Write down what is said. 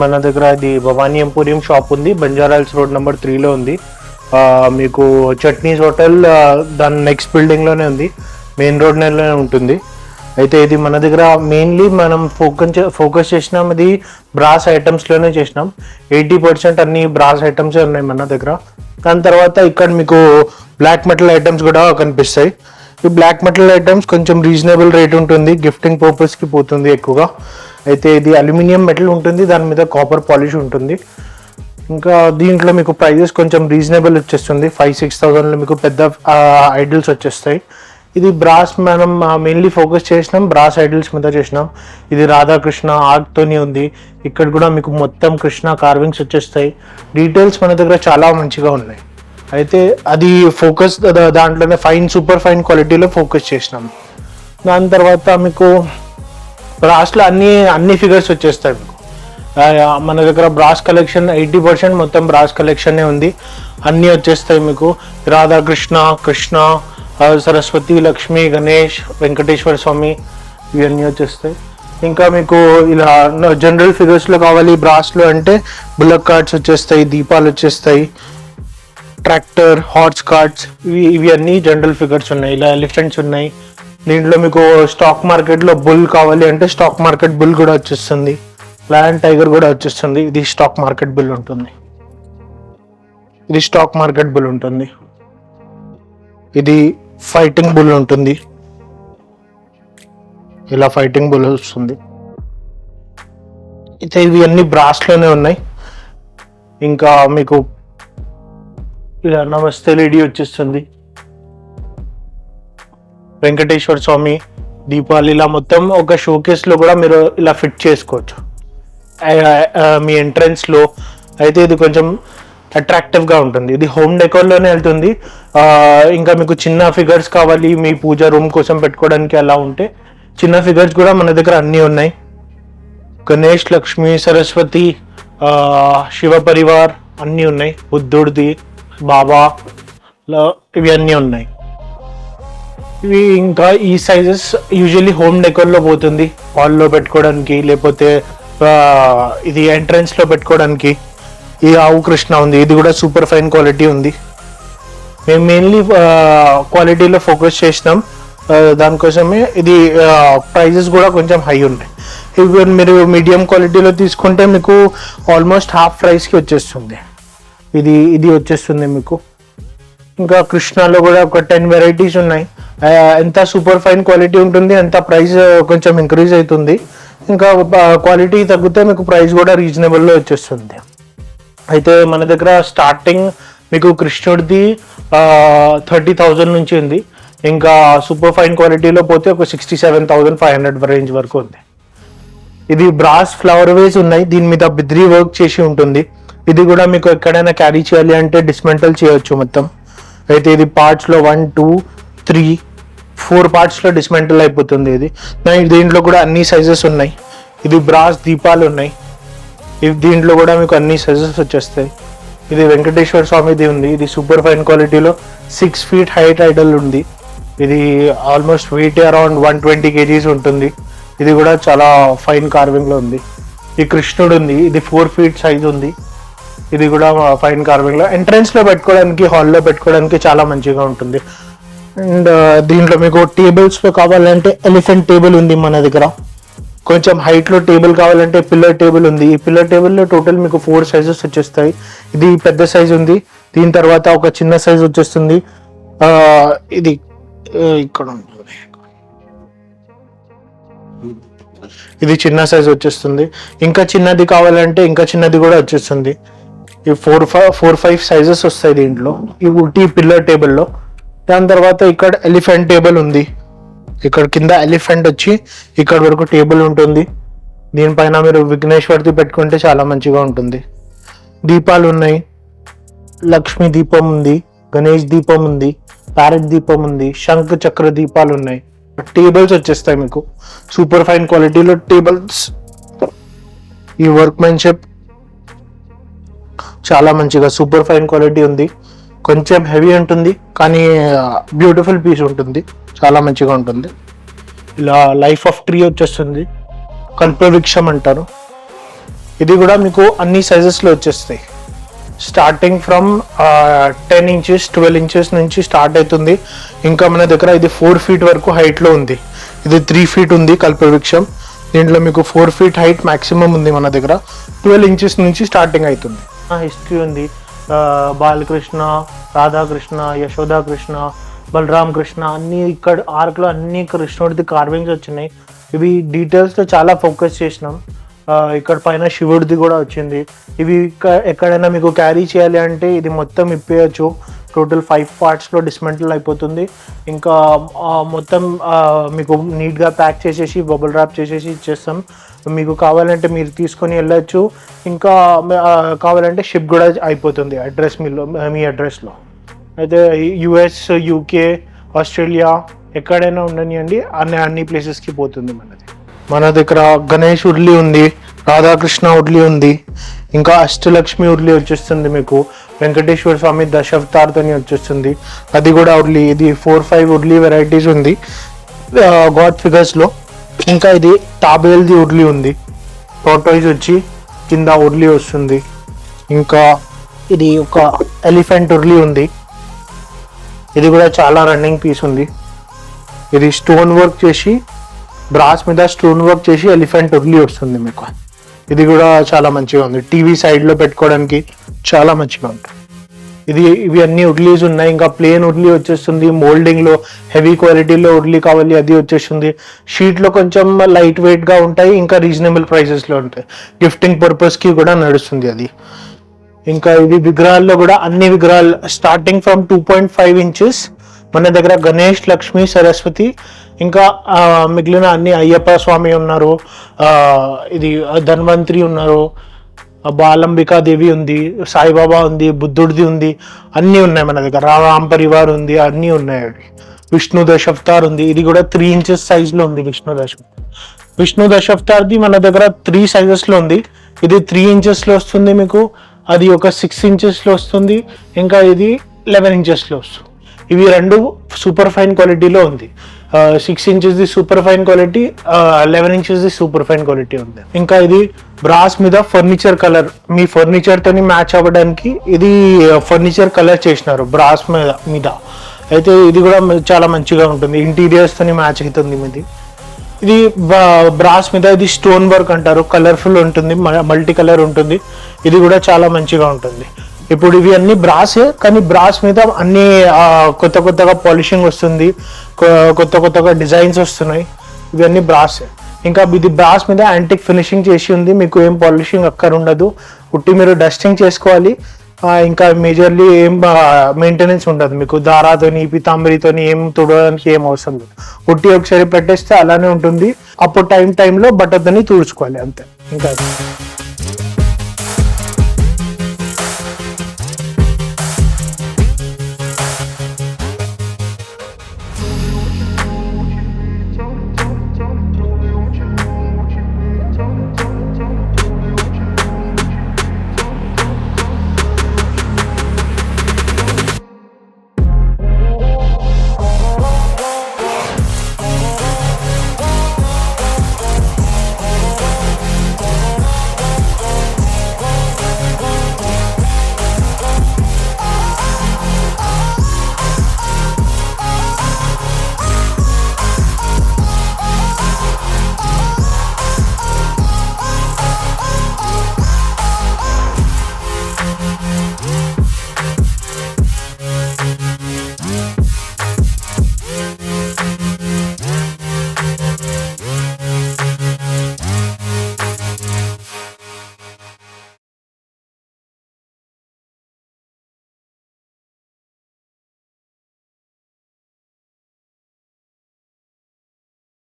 మన దగ్గర ఇది భవానీ ఎంపోరియం షాప్ ఉంది, బంజారాల్స్ రోడ్ నెంబర్ 3లో ఉంది. మీకు చట్నీస్ హోటల్ దాని నెక్స్ట్ బిల్డింగ్లోనే ఉంది, మెయిన్ రోడ్లోనే ఉంటుంది. అయితే ఇది మన దగ్గర మెయిన్లీ మనం ఫోకస్ చేసినాం, ఇది బ్రాస్ ఐటమ్స్లోనే చేసినాం. 80% అన్ని బ్రాస్ ఐటమ్సే ఉన్నాయి మన దగ్గర. దాని తర్వాత ఇక్కడ మీకు బ్లాక్ మెటల్ ఐటమ్స్ కూడా కనిపిస్తాయి. ఈ బ్లాక్ మెటల్ ఐటమ్స్ కొంచెం రీజనబుల్ రేట్ ఉంటుంది, గిఫ్టింగ్ పర్పస్కి పోతుంది ఎక్కువగా. అయితే ఇది అల్యూమినియం మెటల్ ఉంటుంది, దాని మీద కాపర్ పాలిష్ ఉంటుంది. ఇంకా దీంట్లో మీకు ప్రైజెస్ కొంచెం రీజనబుల్ వచ్చేస్తుంది. 5,000-6,000లో మీకు పెద్ద ఐడల్స్ వచ్చేస్తాయి. ఇది బ్రాస్ మనం మెయిన్లీ ఫోకస్ చేసినాం, బ్రాస్ ఐడల్స్ మీద చేసినాం. ఇది రాధాకృష్ణ ఆర్ట్తోని ఉంది. ఇక్కడ కూడా మీకు మొత్తం కృష్ణ కార్వింగ్స్ వచ్చేస్తాయి. డీటెయిల్స్ మన దగ్గర చాలా మంచిగా ఉన్నాయి. అయితే అది ఫోకస్ దాంట్లోనే సూపర్ ఫైన్ క్వాలిటీలో ఫోకస్ చేసినాం. దాని తర్వాత మీకు బ్రాస్లో అన్ని ఫిగర్స్ వచ్చేస్తాయి మీకు. మన దగ్గర బ్రాస్ కలెక్షన్ 80% మొత్తం బ్రాస్ కలెక్షనే ఉంది. అన్నీ వచ్చేస్తాయి మీకు. రాధాకృష్ణ, కృష్ణ, సరస్వతి, లక్ష్మి, గణేష్, వెంకటేశ్వర స్వామి ఇవన్నీ వచ్చేస్తాయి. ఇంకా మీకు ఇలా జనరల్ ఫిగర్స్లో కావాలి బ్రాస్లో అంటే బుల్లక్ కార్డ్స్ వచ్చేస్తాయి, దీపాలు వచ్చేస్తాయి, ట్రాక్టర్, హార్స్ కార్డ్స్, ఇవి అన్నీ జనరల్ ఫిగర్స్ ఉన్నాయి. ఇలా ఎలిఫెంట్స్ ఉన్నాయి. దీంట్లో మీకు స్టాక్ మార్కెట్లో బుల్ కావాలి అంటే స్టాక్ మార్కెట్ బుల్ కూడా వచ్చేస్తుంది, లయన్ టైగర్ కూడా వచ్చేస్తుంది. ఇది స్టాక్ మార్కెట్ బుల్ ఉంటుంది. ఇది ఫైటింగ్ బుల్ ఉంటుంది. ఇలా ఫైటింగ్ బుల్ వస్తుంది. అయితే ఇవి అన్ని బ్రాస్లోనే ఉన్నాయి. ఇంకా మీకు ఇలా నమస్తే లేడీ వచ్చేస్తుంది, వెంకటేశ్వర స్వామి, దీపాలు, ఇలా మొత్తం ఒక షోకేస్లో కూడా మీరు ఇలా ఫిట్ చేసుకోవచ్చు మీ ఎంట్రన్స్లో. అయితే ఇది కొంచెం అట్రాక్టివ్గా ఉంటుంది. ఇది హోమ్ డెకోర్లోనే వెళ్తుంది. ఇంకా మీకు చిన్న ఫిగర్స్ కావాలి మీ పూజ రూమ్ కోసం పెట్టుకోవడానికి అలా ఉంటే చిన్న ఫిగర్స్ కూడా మన దగ్గర అన్నీ ఉన్నాయి. గణేష్, లక్ష్మి, సరస్వతి, శివ పరివార్ అన్నీ ఉన్నాయి. బుద్ధుడిది, బాబా, ఇవి అన్నీ ఉన్నాయి. ఇవి ఇంకా ఈ సైజెస్ యూజువల్లీ హోమ్ డెకోర్లో పోతుంది, హాల్లో పెట్టుకోవడానికి, లేకపోతే ఇది ఎంట్రన్స్లో పెట్టుకోవడానికి. ఈ ఆవు కృష్ణ ఉంది, ఇది కూడా సూపర్ ఫైన్ క్వాలిటీ ఉంది. మేము మెయిన్లీ క్వాలిటీలో ఫోకస్ చేసినాం, దానికోసమే ఇది ప్రైజెస్ కూడా కొంచెం హై ఉంటాయి. ఇవి మీరు మీడియం క్వాలిటీలో తీసుకుంటే మీకు ఆల్మోస్ట్ హాఫ్ ప్రైస్కి వచ్చేస్తుంది. ఇది వచ్చేస్తుంది మీకు. ఇంకా కృష్ణలో కూడా ఒక 10 వెరైటీస్ ఉన్నాయి. ఎంత సూపర్ ఫైన్ క్వాలిటీ ఉంటుంది అంత ప్రైస్ కొంచెం ఇంక్రీజ్ అవుతుంది. ఇంకా క్వాలిటీ తగ్గితే మీకు ప్రైస్ కూడా రీజనబుల్లో వచ్చేస్తుంది. అయితే మన దగ్గర స్టార్టింగ్ మీకు కృష్ణుడిది 30,000 నుంచి ఉంది. ఇంకా సూపర్ ఫైన్ క్వాలిటీలో పోతే ఒక 67,500 రేంజ్ వరకు ఉంది. ఇది బ్రాస్ ఫ్లవర్ వేస్ ఉన్నాయి, దీని మీద బిద్రీ వర్క్ చేసి ఉంటుంది. ఇది కూడా మీకు ఎక్కడైనా క్యారీ చేయాలి అంటే డిస్మెంటల్ చేయొచ్చు మొత్తం. అయితే ఇది పార్ట్స్లో 1, 2, 3, 4 పార్ట్స్లో డిస్మెంటల్ అయిపోతుంది. దీంట్లో కూడా అన్ని సైజెస్ ఉన్నాయి. ఇది బ్రాస్ దీపాలు ఉన్నాయి. దీంట్లో కూడా మీకు అన్ని సైజెస్ వచ్చేస్తాయి. ఇది వెంకటేశ్వర స్వామిది ఉంది. ఇది సూపర్ ఫైన్ క్వాలిటీలో 6 feet హైట్ ఐడల్ ఉంది. ఇది ఆల్మోస్ట్ వెయిట్ అరౌండ్ 120 kgs ఉంటుంది. ఇది కూడా చాలా ఫైన్ కార్వింగ్లో ఉంది. ఈ కృష్ణుడు ఉంది, ఇది 4 feet సైజ్ ఉంది. ఇది కూడా ఫైన్ కార్వింగ్ లో ఎంట్రన్స్ లో పెట్టుకోవడానికి, హాల్లో పెట్టుకోవడానికి చాలా మంచిగా ఉంటుంది. అండ్ దీంట్లో మీకు టేబుల్స్ లో కావాలంటే ఎలిఫెంట్ టేబుల్ ఉంది మన దగ్గర. కొంచెం హైట్ లో టేబుల్ కావాలంటే పిల్లర్ టేబుల్ ఉంది. ఈ పిల్లర్ టేబుల్ లో టోటల్ మీకు 4 సైజెస్ వచ్చేస్తాయి. ఇది పెద్ద సైజ్ ఉంది, దీని తర్వాత ఒక చిన్న సైజ్ వచ్చేస్తుంది. ఇది ఇక్కడ ఉంటుంది, ఇది చిన్న సైజ్ వచ్చేస్తుంది. ఇంకా చిన్నది కావాలంటే ఇంకా చిన్నది కూడా వచ్చేస్తుంది. ఈ 4-5 సైజెస్ వస్తాయి దీంట్లో ఈ వుటీ పిల్లర్ టేబుల్లో. దాని తర్వాత ఇక్కడ ఎలిఫెంట్ టేబుల్ ఉంది. ఇక్కడ కింద ఎలిఫెంట్ వచ్చి ఇక్కడ వరకు టేబుల్ ఉంటుంది. దీనిపైన మీరు విఘ్నేశ్వర్ది పెట్టుకుంటే చాలా మంచిగా ఉంటుంది. దీపాలు ఉన్నాయి, లక్ష్మీ దీపం ఉంది, గణేష్ దీపం ఉంది, ప్యారెట్ దీపం ఉంది, శంఖ చక్ర దీపాలు ఉన్నాయి. టేబుల్స్ వచ్చేస్తాయి మీకు సూపర్ ఫైన్ క్వాలిటీలో టేబుల్స్. ఈ వర్క్మెన్షిప్ చాలా మంచిగా సూపర్ ఫైన్ క్వాలిటీ ఉంది. కొంచెం హెవీ ఉంటుంది కానీ బ్యూటిఫుల్ పీస్ ఉంటుంది, చాలా మంచిగా ఉంటుంది. ఇలా లైఫ్ ఆఫ్ ట్రీ వచ్చేస్తుంది, కల్పవృక్షం అంటారు. ఇది కూడా మీకు అన్ని సైజెస్లో వచ్చేస్తాయి. స్టార్టింగ్ ఫ్రమ్ 10 ఇంచెస్ 12 ఇంచెస్ నుంచి స్టార్ట్ అవుతుంది. ఇంకా మన దగ్గర ఇది 4 feet వరకు హైట్లో ఉంది. ఇది 3 feet ఉంది కల్పవృక్షం. దీంట్లో మీకు 4 feet హైట్ మ్యాక్సిమం ఉంది మన దగ్గర. 12 ఇంచెస్ నుంచి స్టార్టింగ్ అవుతుంది. హిస్టరీ ఉంది. బాలకృష్ణ, రాధాకృష్ణ, యశోదాకృష్ణ, బలరామ్ కృష్ణ అన్ని ఇక్కడ ఆర్క్లో అన్ని కృష్ణుడిది కార్వింగ్స్ వచ్చినాయి. ఇవి డీటెయిల్స్లో చాలా ఫోకస్ చేసినాం. ఇక్కడ పైన శివుడిది కూడా వచ్చింది. ఇవి ఎక్కడైనా మీకు క్యారీ చేయాలి అంటే ఇది మొత్తం ఇప్పేయచ్చు. టోటల్ 5 partsలో డిస్మెంటల్ అయిపోతుంది. ఇంకా మొత్తం మీకు నీట్గా ప్యాక్ చేసేసి బబుల్ ర్యాప్ చేసేసి ఇచ్చేస్తాం. మీకు కావాలంటే మీరు తీసుకొని వెళ్ళచ్చు. ఇంకా కావాలంటే షిప్ కూడా అయిపోతుంది అడ్రస్ మీ అడ్రస్లో. అయితే US, UK, ఆస్ట్రేలియా ఎక్కడైనా ఉండనివ్వండి, అన్ని ప్లేసెస్కి పోతుంది మనది. మన దగ్గర గణేష్ ఉర్లి ఉంది, రాధాకృష్ణ ఉర్లి ఉంది, ఇంకా అష్టలక్ష్మి ఉర్లి వచ్చేస్తుంది. మీకు వెంకటేశ్వర స్వామి దశావతార్తోని వచ్చేస్తుంది, అది కూడా ఉర్లి. ఇది 4-5 ఉర్లి వెరైటీస్ ఉంది గాడ్ ఫిగర్స్లో. ఇంకా ఇది తాబేల్ది ఉర్లి ఉంది, టోటోయిస్ వచ్చి కింద ఉర్లి వస్తుంది. ఇంకా ఇది ఒక ఎలిఫెంట్ ఉర్లి ఉంది, ఇది కూడా చాలా రన్నింగ్ పీస్ ఉంది. ఇది స్టోన్ వర్క్ చేసి బ్రాస్ మీద స్టోన్ వర్క్ చేసి ఎలిఫెంట్ ఉర్లి వస్తుంది మీకు. ఇది కూడా చాలా మంచిగా ఉంది, టీవీ సైడ్లో పెట్టుకోవడానికి చాలా మంచిగా ఉంటుంది. ఇవి అన్ని ఉర్లీస్ ఉన్నాయి. ఇంకా ప్లేన్ ఉర్లీ వచ్చేస్తుంది, మోల్డింగ్లో హెవీ క్వాలిటీలో ఉర్లీ కావాలి అది వచ్చేస్తుంది. షీట్లో కొంచెం లైట్ వెయిట్గా ఉంటాయి, ఇంకా రీజనబుల్ ప్రైసెస్లో ఉంటాయి. గిఫ్టింగ్ పర్పస్కి కూడా నడుస్తుంది అది. ఇంకా ఇది విగ్రహాల్లో కూడా అన్ని విగ్రహాలు స్టార్టింగ్ ఫ్రమ్ 2.5 inches మన దగ్గర గణేష్, లక్ష్మి, సరస్వతి, ఇంకా మిగిలిన అన్ని అయ్యప్ప స్వామి ఉన్నారు, ఇది ధన్వంతరి ఉన్నారు, బాలంబికాదేవి ఉంది, సాయిబాబా ఉంది, బుద్ధుడిది ఉంది, అన్నీ ఉన్నాయి మన దగ్గర. రామ్ పరివార్ ఉంది, అన్నీ ఉన్నాయి. విష్ణు దశావతార్ ఉంది, ఇది కూడా 3 inches సైజ్లో ఉంది. విష్ణు దశావతార్ది మన దగ్గర 3 sizesలో ఉంది. ఇది 3 inchesలో వస్తుంది మీకు, అది ఒక 6 inchesలో వస్తుంది, ఇంకా ఇది 11 inchesలో వస్తుంది. ఇవి రెండు సూపర్ ఫైన్ క్వాలిటీలో ఉంది. 6 inches super fine quality, 11 inches super fine quality ఉంది. ఇంకా ఇది బ్రాస్ మీద ఫర్నిచర్ కలర్, మీ ఫర్నిచర్తో మ్యాచ్ అవ్వడానికి ఇది ఫర్నిచర్ కలర్ చేసినారు బ్రాస్ మీద. అయితే ఇది కూడా చాలా మంచిగా ఉంటుంది, ఇంటీరియర్స్తో మ్యాచ్ అవుతుంది మీది. ఇది బ్రాస్ మీద ఇది స్టోన్ వర్క్ అంటారు, కలర్ఫుల్ ఉంటుంది, మల్టీ కలర్ ఉంటుంది. ఇది కూడా చాలా మంచిగా ఉంటుంది. ఇప్పుడు ఇవి అన్ని బ్రాసే, కానీ బ్రాస్ మీద అన్ని కొత్తగా పాలిషింగ్ వస్తుంది, కొత్తగా డిజైన్స్ వస్తున్నాయి. ఇవన్నీ బ్రాసే. ఇంకా ఇది బ్రాస్ మీద యాంటిక్ ఫినిషింగ్ చేసి ఉంది, మీకు ఏం పాలిషింగ్ అక్కడ ఉండదు. ఉట్టి మీరు డస్టింగ్ చేసుకోవాలి. ఇంకా మేజర్లీ ఏం మెయింటెనెన్స్ ఉండదు మీకు. దారాతోని పీతాంబరితోని ఏం తుడవడానికి ఏం అవసరం లేదు. ఉట్టి ఒకసారి పెట్టేస్తే అలానే ఉంటుంది. అప్పుడు టైంలో బట్టతోని తుడుచుకోవాలి అంతే. ఇంకా